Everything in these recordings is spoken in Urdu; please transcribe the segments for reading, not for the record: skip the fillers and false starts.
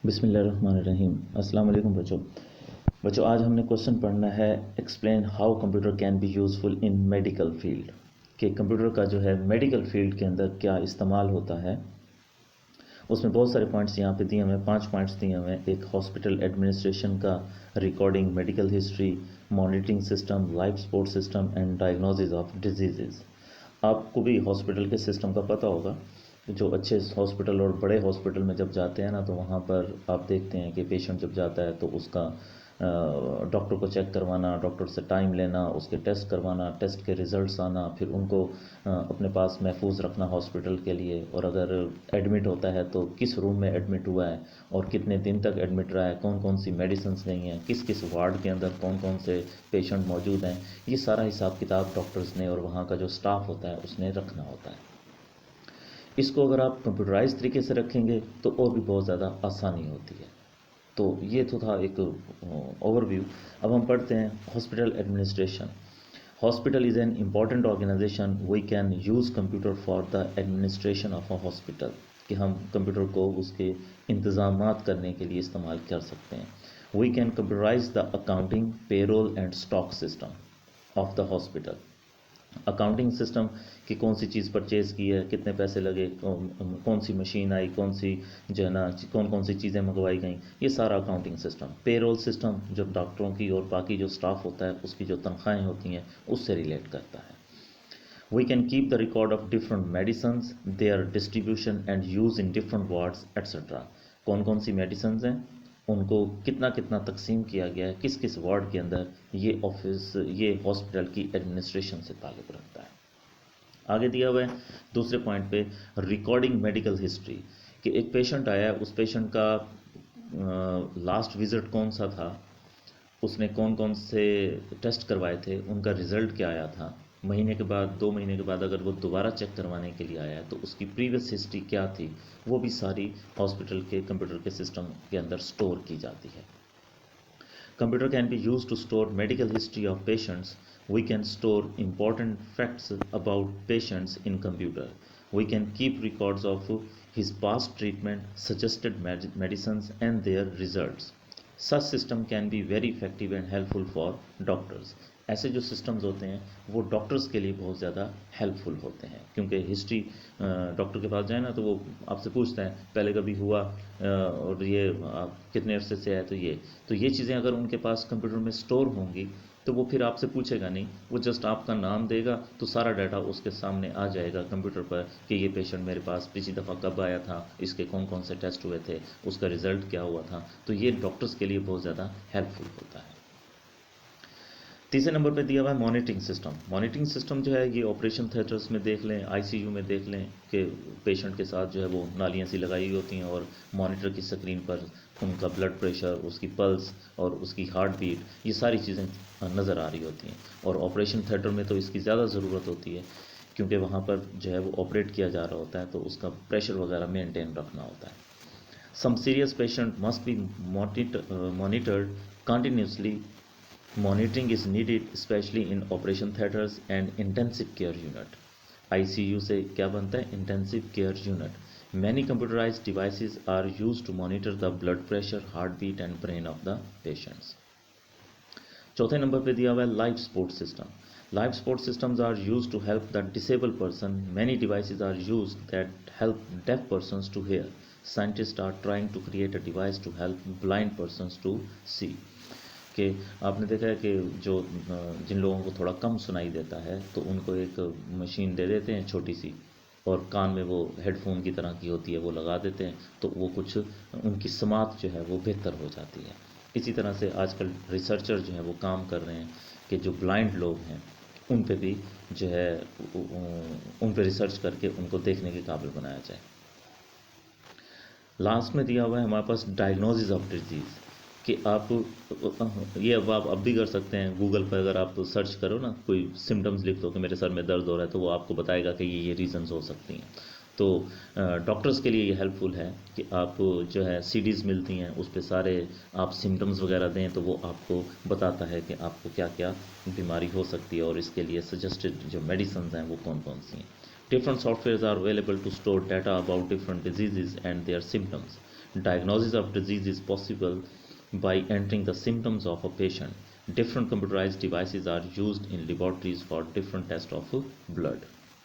بسم اللہ الرحمن الرحیم. السلام علیکم بچوں آج ہم نے کوشچن پڑھنا ہے explain how computer can be useful in medical field, کہ کمپیوٹر کا جو ہے میڈیکل فیلڈ کے اندر کیا استعمال ہوتا ہے. اس میں بہت سارے پوائنٹس یہاں پہ دیے ہوئے ہیں، 5 پوائنٹس دیے ہوئے ہیں. ایک ہاسپٹل ایڈمنسٹریشن کا، recording medical history, monitoring system, life support system and diagnosis of diseases. آپ کو بھی ہاسپٹل کے سسٹم کا پتہ ہوگا. جو اچھے ہاسپٹل اور بڑے ہاسپٹل میں جب جاتے ہیں نا تو وہاں پر آپ دیکھتے ہیں کہ پیشنٹ جب جاتا ہے تو اس کا ڈاکٹر کو چیک کروانا، ڈاکٹر سے ٹائم لینا، اس کے ٹیسٹ کروانا، ٹیسٹ کے ریزلٹس آنا، پھر ان کو اپنے پاس محفوظ رکھنا ہاسپٹل کے لیے. اور اگر ایڈمٹ ہوتا ہے تو کس روم میں ایڈمٹ ہوا ہے اور کتنے دن تک ایڈمٹ رہا ہے، کون کون سی میڈیسنس نہیں ہیں، کس کس وارڈ کے اندر کون کون سے پیشنٹ موجود ہیں، یہ سارا حساب کتاب ڈاکٹرز نے اور وہاں کا جو سٹاف ہوتا ہے اس نے رکھنا ہوتا ہے. اس کو اگر آپ کمپیوٹرائز طریقے سے رکھیں گے تو اور بھی بہت زیادہ آسانی ہوتی ہے. تو یہ تو تھا ایک اوور ویو. اب ہم پڑھتے ہیں hospital administration. Hospital is an important organisation. We can use computer for the administration of a hospital, کہ ہم کمپیوٹر کو اس کے انتظامات کرنے کے لیے استعمال کر سکتے ہیں. We can computerise the accounting, payroll and stock system of the hospital. Accounting system کہ کون سی چیز پرچیز کی ہے، کتنے پیسے لگے، کون سی مشین آئی، کون سی جو ہے نا کون کون سی چیزیں منگوائی گئیں، یہ سارا اکاؤنٹنگ سسٹم. پے رول سسٹم جو ڈاکٹروں کی اور باقی جو سٹاف ہوتا ہے اس کی جو تنخواہیں ہوتی ہیں اس سے ریلیٹ کرتا ہے. We can keep the record of different medicines, their distribution and use in different wards etcetera. کون کون سی میڈیسنز ہیں، ان کو کتنا کتنا تقسیم کیا گیا ہے، کس کس وارڈ کے اندر. یہ ہاسپٹل کی ایڈمنسٹریشن سے تعلق رکھتا ہے. آگے دیا ہوا ہے دوسرے پوائنٹ پہ ریکارڈنگ میڈیکل ہسٹری، کہ ایک پیشنٹ آیا ہے، اس پیشنٹ کا لاسٹ وزٹ کون سا تھا، اس نے کون کون سے ٹیسٹ کروائے تھے، ان کا رزلٹ کیا آیا تھا. مہینے کے بعد، 2 مہینے کے بعد اگر وہ دوبارہ چیک کروانے کے لیے آیا ہے تو اس کی پریویس ہسٹری کیا تھی، وہ بھی ساری ہاسپٹل کے کمپیوٹر کے سسٹم کے اندر سٹور کی جاتی ہے. Computer can be used to store medical history of patients. We can store important facts about patients in computer. We can keep records of his past treatment, suggested medicines and their results. Such system can be very effective and helpful for doctors. ایسے جو سسٹمز ہوتے ہیں وہ ڈاکٹرز کے لیے بہت زیادہ ہیلپ فل ہوتے ہیں، کیونکہ ہسٹری ڈاکٹر کے پاس جائیں نا تو وہ آپ سے پوچھتا ہے پہلے کبھی ہوا اور یہ کتنے عرصے سے ہے. تو یہ چیزیں اگر ان کے پاس کمپیوٹر میں سٹور ہوں گی تو وہ پھر آپ سے پوچھے گا نہیں، وہ جسٹ آپ کا نام دے گا تو سارا ڈیٹا اس کے سامنے آ جائے گا کمپیوٹر پر، کہ یہ پیشنٹ میرے پاس پچھلی دفعہ کب آیا تھا، اس کے کون کون سے ٹیسٹ ہوئے تھے، اس کا رزلٹ کیا ہوا تھا. تو یہ ڈاکٹرز کے لیے بہت زیادہ ہیلپ فل ہوتا ہے. تیسرے نمبر پہ دیا ہوا ہے مانیٹرنگ سسٹم. مانیٹرنگ سسٹم جو ہے یہ آپریشن تھیٹرز میں دیکھ لیں، آئی سی یو میں دیکھ لیں کہ پیشنٹ کے ساتھ جو ہے وہ نالیاں سی لگائی ہوئی ہوتی ہیں اور مانیٹر کی سکرین پر ان کا بلڈ پریشر، اس کی پلس اور اس کی ہارٹ بیٹ، یہ ساری چیزیں نظر آ رہی ہوتی ہیں. اور آپریشن تھیٹر میں تو اس کی زیادہ ضرورت ہوتی ہے، کیونکہ وہاں پر جو ہے وہ آپریٹ کیا جا رہا ہوتا ہے تو اس کا پریشر وغیرہ مینٹین رکھنا ہوتا ہے. Some serious patient must be monitored continuously. Monitoring is needed especially in operation theaters and intensive care unit. ICU سے کیا بنتا ہے؟ intensive care unit. Many computerized devices are used to monitor the blood pressure, heartbeat and brain of the patients. چوتھے نمبر پہ دیا ہوا ہے life support system. Life support systems are used to help the disabled person. Many devices are used that help deaf persons to hear. Scientists are trying to create a device to help blind persons to see. کہ آپ نے دیکھا ہے کہ جو جن لوگوں کو تھوڑا کم سنائی دیتا ہے تو ان کو ایک مشین دے دیتے ہیں چھوٹی سی، اور کان میں وہ ہیڈ فون کی طرح کی ہوتی ہے، وہ لگا دیتے ہیں تو وہ کچھ ان کی سماعت جو ہے وہ بہتر ہو جاتی ہے. اسی طرح سے آج کل ریسرچر جو ہیں وہ کام کر رہے ہیں کہ جو بلائنڈ لوگ ہیں ان پہ بھی جو ہے ان پہ ریسرچ کر کے ان کو دیکھنے کے قابل بنایا جائے. لاسٹ میں دیا ہوا ہے ہمارے پاس ڈائگنوسس آف ڈیزیز، کہ آپ یہ اب بھی کر سکتے ہیں. گوگل پہ اگر آپ سرچ کرو نا، کوئی سمٹمز لکھ دو کہ میرے سر میں درد ہو رہا ہے تو وہ آپ کو بتائے گا کہ یہ ریزنز ہو سکتی ہیں. تو ڈاکٹرز کے لیے یہ ہیلپ فل ہے کہ آپ جو ہے سی ڈیز ملتی ہیں، اس پہ سارے آپ سمٹمز وغیرہ دیں تو وہ آپ کو بتاتا ہے کہ آپ کو کیا کیا بیماری ہو سکتی ہے اور اس کے لیے سجسٹڈ جو میڈیسنز ہیں وہ کون کون سی ہیں. Different softwares are available to store data about different diseases and their symptoms. Diagnosis of disease is possible by entering the symptoms of a patient. Different computerized devices are used in laboratories for different tests of blood.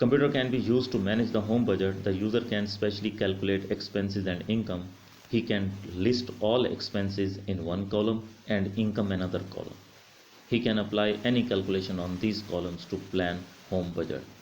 Computer can be used to manage the home budget. The user can specially calculate expenses and income. He can list all expenses in one column and income another column. He can apply any calculation on these columns to plan home budget.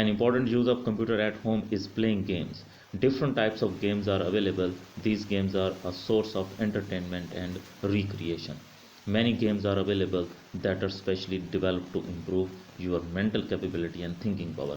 An important use of computer at home is playing games. Different types of games are available. These games are a source of entertainment and recreation. Many games are available that are specially developed to improve your mental capability and thinking power.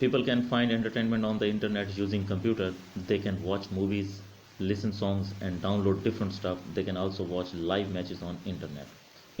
People can find entertainment on the internet using computer. They can watch movies, listen songs and download different stuff. They can also watch live matches on internet.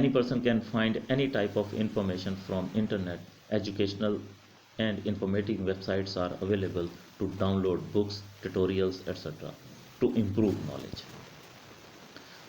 Any person can find any type of information from internet. Educational and informative websites are available to download books, tutorials, etc. to improve knowledge.